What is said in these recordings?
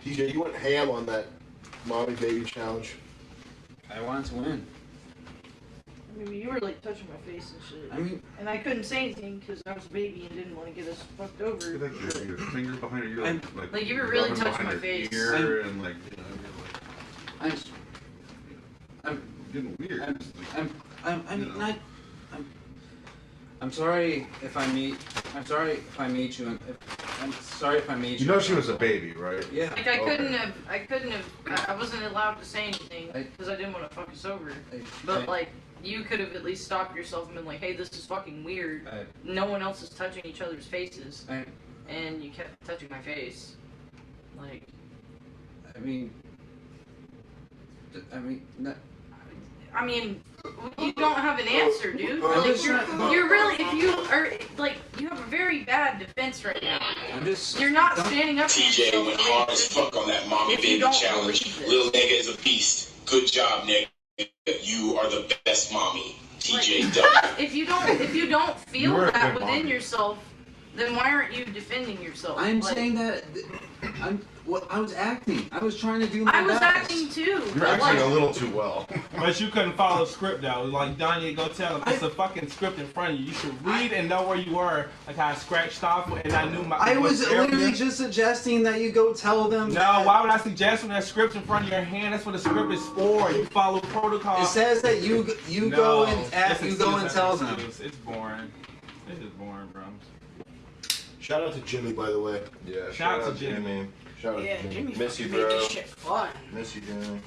TJ, you went ham on that mommy baby challenge. I wanted to win. I mean, you were like touching my face and shit. I mean, and I couldn't say anything because I was a baby and didn't want to get us fucked over. Like your fingers behind her ear, like you were really touching my face. Ear and like, you know, I'm getting weird. I'm sorry if I made. I'm sorry if I made you. I'm sorry if I made you. You know she was a baby, right? Yeah. Like I couldn't have. I wasn't allowed to say anything because I didn't want to fuck us over. But like, you could have at least stopped yourself and been like, "Hey, this is fucking weird. No one else is touching each other's faces." And you kept touching my face. Like, I mean, you don't have an answer, dude. Like, you're really, if you are, like, you have a very bad defense right now. You're not standing up for yourself. TJ went hard as fuck on that mommy baby challenge. Little nigga is a beast. Good job, nigga. You are the best mommy. TJ done. If you don't feel that within yourself, then why aren't you defending yourself? I'm saying that I was acting. I was trying to do my best. I was acting too. You're acting a little too well. But you couldn't follow script though. Like Donnie, go tell him it's a fucking script in front of you. You should read and know where you were. Like how I scratched off and I knew my. I was literally just suggesting that you go tell them. No, why would I suggest when that script's in front of your hand? That's what the script is for. You follow protocol. It says that you go and tell them. It's boring. This is boring, bro. Shout out to Jimmy, by the way. Yeah, shout out to Jimmy. Shout out to Jimmy. Miss you, made bro. this shit fun. Miss you, Jimmy.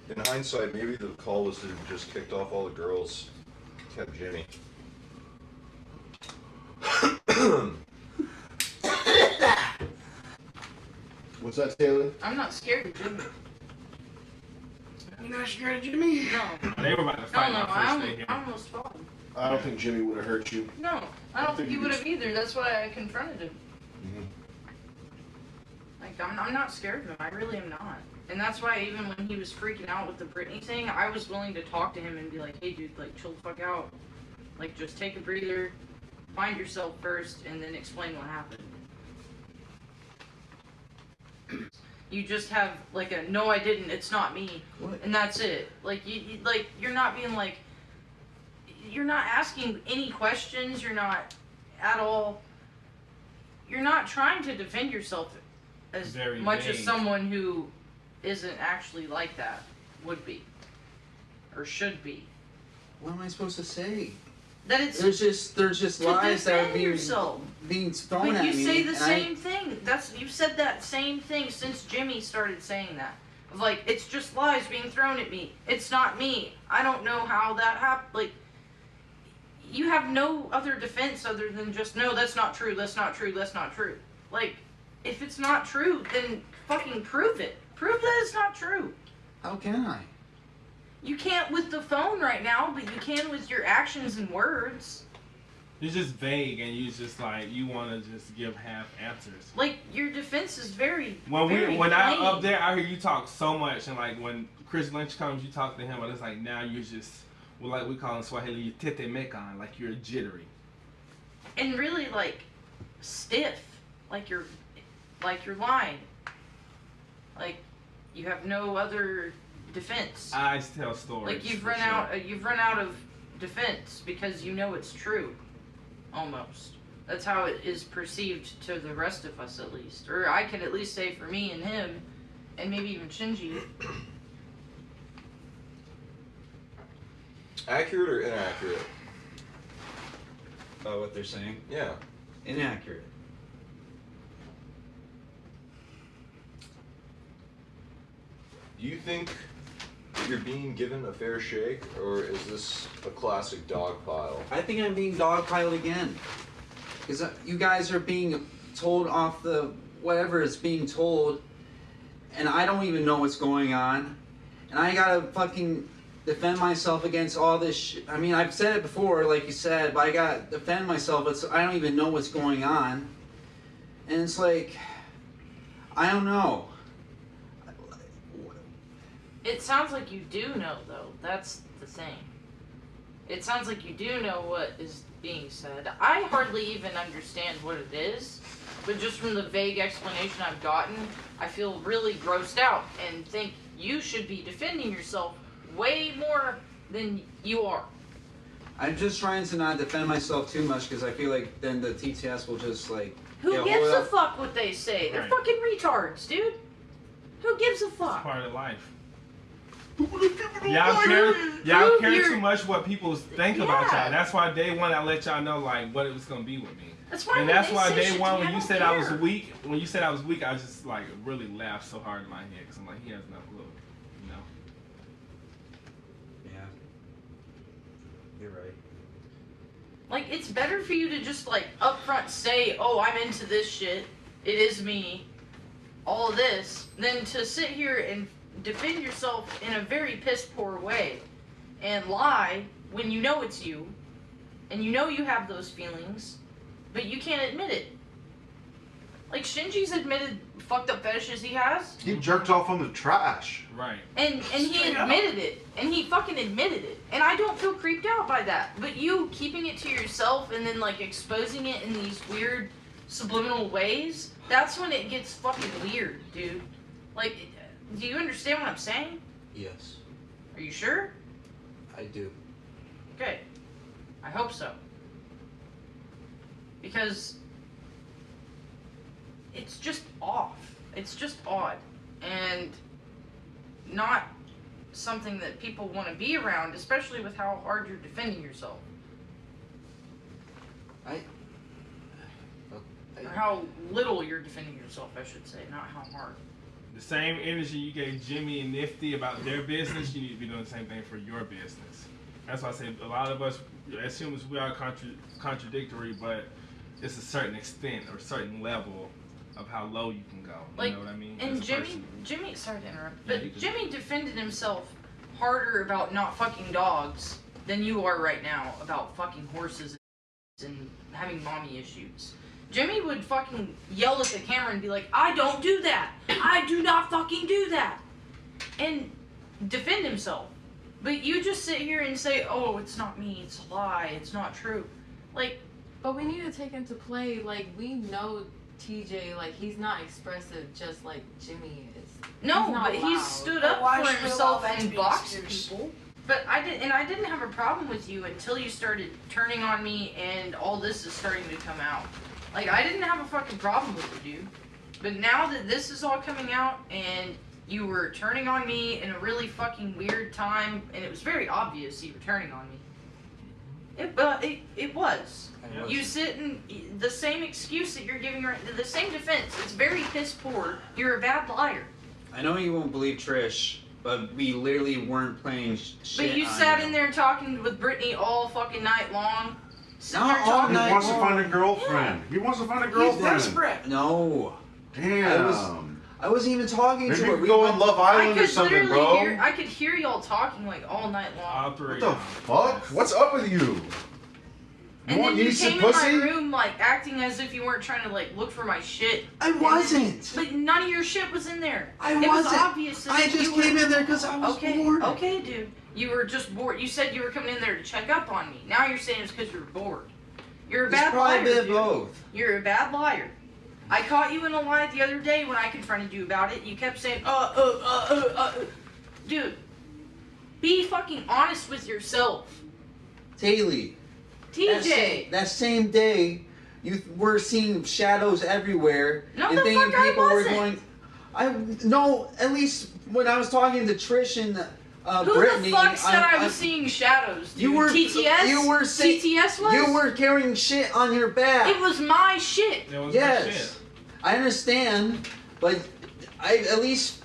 In hindsight, maybe the call was to have just kicked off all the girls, kept Jimmy. What's that, Taylor? I'm not scared of Jimmy. You're not scared of Jimmy? No. They were about to fight I almost fought him. I don't think Jimmy would have hurt you. No, I don't think he would have either. That's why I confronted him. Like, I'm not scared of him. I really am not. And that's why even when he was freaking out with the Britney thing, I was willing to talk to him and be like, hey, dude, like, chill the fuck out. Like, just take a breather, find yourself first, and then explain what happened. You just have, like, a, no, I didn't, it's not me. What? And that's it. Like, you're not being, like, you're not asking any questions, you're not at all, you're not trying to defend yourself as Very much vague. as someone who isn't actually like that would be. Or should be. What am I supposed to say? That it's There's just lies that are being thrown at me. But you say the same thing. You've said that same thing since Jimmy started saying that. Of like, it's just lies being thrown at me. It's not me. I don't know how that happened. Like, you have no other defense other than just, no, that's not true, that's not true, that's not true. Like, if it's not true, then fucking prove it. Prove that it's not true. How can I? You can't with the phone right now, but you can with your actions and words. You're just vague and you just like, you want to just give half answers. Like, your defense is very When very I'm plain. up there, I hear you talk so much, and like when Chris Lynch comes, you talk to him, but it's like now you're just, well, like we call in Swahili, you tete mekan, like you're jittery. And really, like, stiff. Like you're lying. Like, you have no other defense. Eyes tell stories. Like you've run out of defense because you know it's true. Almost. That's how it is perceived to the rest of us, at least. Or I can at least say for me and him, and maybe even Shinji. Accurate or inaccurate? What they're saying? Yeah. Inaccurate. Do you think that you're being given a fair shake, or is this a classic dog pile? I think I'm being dogpiled again. Because you guys are being told off the whatever is being told, and I don't even know what's going on. And I gotta fucking defend myself against all this shit. I mean, I've said it before, like you said, but I gotta defend myself. I don't even know what's going on. And it's like, I don't know. It sounds like you do know, though. That's the thing. It sounds like you do know what is being said, I hardly even understand what it is. But just from the vague explanation I've gotten, I feel really grossed out and think you should be defending yourself way more than you are. I'm just trying to not defend myself too much because I feel like then the TTS will just like. Who gives a fuck what they say? They're Right. fucking retards, dude. Who gives a It's fuck? part of life. Y'all care too much what people think about Yeah. y'all. That's why day one I let y'all know like what it was gonna be with me. That's why And when that's they why say day shit to one me, when I you don't said I was care. weak, when you said I was weak, I just like really laughed so hard in my head because I'm like, he has no clue, you know. Yeah. You're right. Like, it's better for you to just, like, upfront say, oh, I'm into this shit, it is me, all of this, than to sit here and defend yourself in a very piss-poor way and lie when you know it's you, and you know you have those feelings, but you can't admit it. Like, Shinji's admitted fucked up fetishes he has. He jerked off on the trash. Right. And he Straight up. admitted it. And he fucking admitted it. And I don't feel creeped out by that. But you keeping it to yourself and then like exposing it in these weird subliminal ways, that's when it gets fucking weird, dude. Like, do you understand what I'm saying? Yes, Are you sure? I do. Okay. I hope so. Because it's just off. It's just odd. And not something that people want to be around, especially with how hard you're defending yourself. Or how little you're defending yourself, I should say, not how hard. The same energy you gave Jimmy and Nifty about their business, you need to be doing the same thing for your business. That's why I say a lot of us, as humans, we are contradictory, but it's a certain extent or certain level of how low you can go. You Like, know what I mean? And As a person. Jimmy, sorry to interrupt, Yeah, but you can. Jimmy defended himself harder about not fucking dogs than you are right now about fucking horses and having mommy issues. Jimmy would fucking yell at the camera and be like, I don't do that. I do not fucking do that. And defend himself. But you just sit here and say, oh, it's not me, it's a lie, it's not true. Like, But we need to take into play, like, we know TJ, like, he's not expressive just like Jimmy is. no, He's not but he's loud. stood But up why for should we himself allow that to and be an boxed excuse? people. But I didn't have a problem with you until you started turning on me and all this is starting to come out. Like, I didn't have a fucking problem with you, dude. But now that this is all coming out and you were turning on me in a really fucking weird time, and it was very obvious you were turning on me. It was. I You sit and the same excuse that you're giving, the same defense. It's very piss poor. You're a bad liar. I know you won't believe Trish, but we literally weren't playing shit. But you on sat you. in there talking with Brittany all fucking night long. Sitting Not there all talking. He night wants to long. find a girlfriend. He wants to find a He's girlfriend. desperate. No, Damn. I wasn't even talking Maybe to you her. could go on Love I Island or could something, literally bro. hear. I could hear y'all talking like all night long. All three. What the fuck? What's up with you? And want then you to eat some came pussy? in my room like acting as if you weren't trying to like look for my shit. I wasn't. But none of your shit was in there. I It was wasn't. obvious. that I you just were- came in there because I was Okay, bored. okay, dude. You were just bored. You said you were coming in there to check up on me. Now you're saying it's because you were bored. You're a It's bad probably liar, a bit of dude. both. You're a bad liar. I caught you in a lie the other day when I confronted you about it. You kept saying, Dude, be fucking honest with yourself. Haley. TJ. That same day, you were seeing shadows everywhere No, and the thinking fuck I people were wasn't. going. I no. At least when I was talking to Trish and Who Brittany, the fuck said I was seeing shadows, dude? You were TTS? You were saying TTS was? you were carrying shit on your back. It was my shit. There was Yes, no shit. I understand, but I at least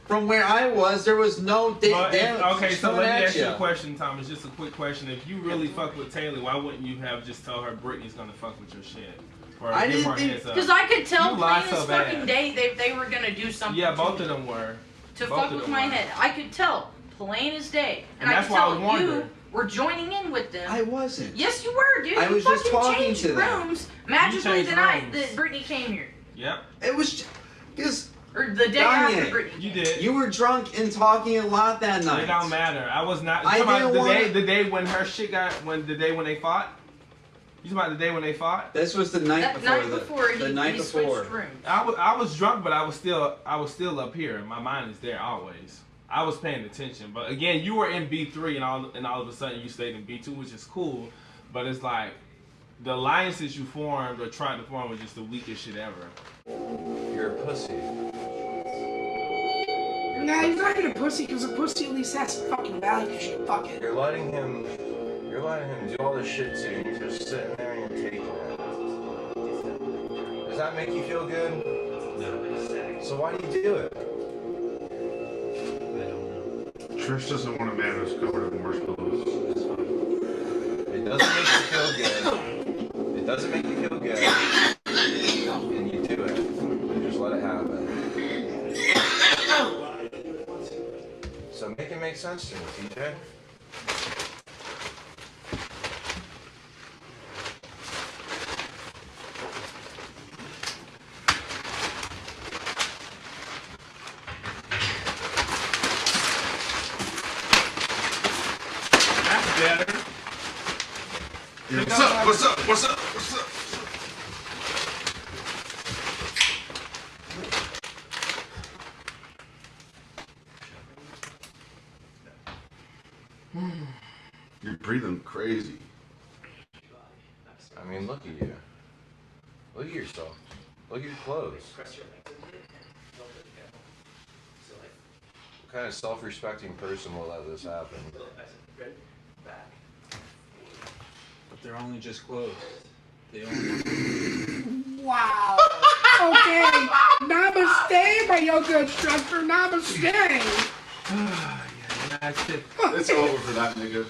from where I was, there was no But damage. okay, so coming let me at ask you ya. a question, Thomas. Just a quick question. If you really fuck with Taylor, why wouldn't you have just told her Brittany's gonna fuck with your shit? Or I give didn't her think- heads up? Because I could tell You plain lied as so fucking bad. day they were gonna do something. Yeah, to both me. of them were. To Both fuck of with them my were. head. I could tell, plain as day. And I that's could why I tell warned you her. were joining in with them. I wasn't. Yes, you were, dude. I You was just fucking talking changed to them. rooms magically changed the night rooms. that Brittany came here. Yep, It was because Or the day Dang after it. Brittany you came. did. you were drunk and talking a lot that night. It don't matter. I was not. I Talking about didn't the wanna- day when her shit got the day when they fought. You talking about the day when they fought? This was the night That before. night before the night he before. switched rooms. I was drunk, but I was still up here. My mind is there always. I was paying attention, but again, you were in B3, and all of a sudden you stayed in B2, which is cool. But it's like the alliances you formed or tried to form was just the weakest shit ever. You're a pussy. Nah, he's not even a pussy because a pussy at least has some fucking value. You should fuck it. You're letting him do all this shit to you, and you're just sitting there and you're taking it. Does that make you feel good? No. So why do you do it? Trish doesn't want a man who's covered in marshmallows. It doesn't make you feel good. It doesn't make you feel good. And you do it. You just let it happen. So make it make sense to me, TJ. That's better. Yeah, what's up? What's up? What's up? What's up? You're breathing crazy. I mean, look at you. Look at yourself. Look at your clothes. What kind of self-respecting person will let this happen? But they're only just clothes. They only. Wow. Okay. Namaste, my yoga instructor. Namaste. Yeah, that's it. It's over for that nigga.